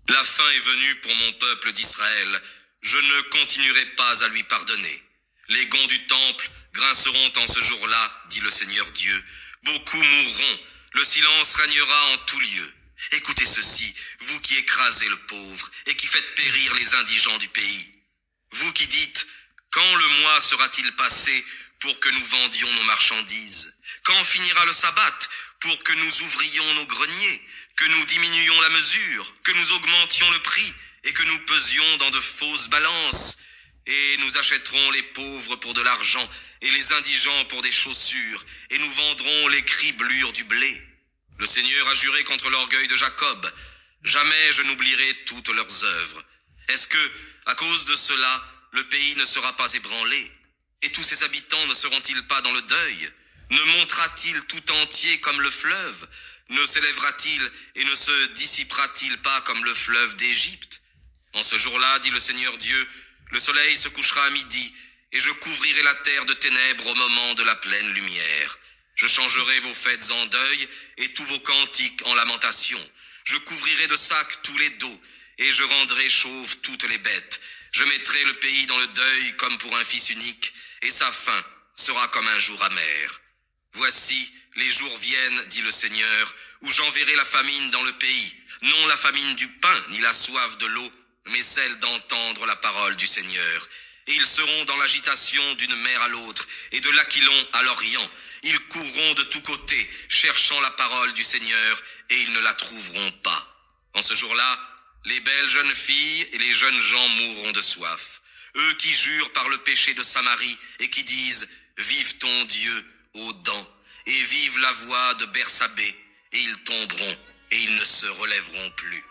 La fin est venue pour mon peuple d'Israël. Je ne continuerai pas à lui pardonner. Les gonds du temple grinceront en ce jour-là, dit le Seigneur Dieu. Beaucoup mourront. Le silence régnera en tout lieu. Écoutez ceci, vous qui écrasez le pauvre et qui faites périr les indigents du pays. Vous qui dites, quand le mois sera-t-il passé pour que nous vendions nos marchandises? Quand finira le sabbat pour que nous ouvrions nos greniers, que nous diminuions la mesure, que nous augmentions le prix et que nous pesions dans de fausses balances? Et nous achèterons les pauvres pour de l'argent et les indigents pour des chaussures, et nous vendrons les criblures du blé. Le Seigneur a juré contre l'orgueil de Jacob. Jamais je n'oublierai toutes leurs œuvres. Est-ce que, à cause de cela, le pays ne sera pas ébranlé? Et tous ses habitants ne seront-ils pas dans le deuil? Ne montera-t-il tout entier comme le fleuve? Ne s'élèvera-t-il et ne se dissipera-t-il pas comme le fleuve d'Égypte? En ce jour-là, dit le Seigneur Dieu, le soleil se couchera à midi, et je couvrirai la terre de ténèbres au moment de la pleine lumière. Je changerai vos fêtes en deuil, et tous vos cantiques en lamentation. Je couvrirai de sacs tous les dos, et je rendrai chauves toutes les bêtes. Je mettrai le pays dans le deuil comme pour un fils unique, et sa fin sera comme un jour amer. Voici, les jours viennent, dit le Seigneur, où j'enverrai la famine dans le pays, non la famine du pain, ni la soif de l'eau, mais celle d'entendre la parole du Seigneur. Et ils seront dans l'agitation d'une mer à l'autre, et de l'Aquilon à l'Orient. Ils courront de tous côtés, cherchant la parole du Seigneur, et ils ne la trouveront pas. En ce jour-là, les belles jeunes filles et les jeunes gens mourront de soif. Eux qui jurent par le péché de Samarie, et qui disent, vive ton Dieu aux dents, et vive la voix de Bersabée, et ils tomberont, et ils ne se relèveront plus.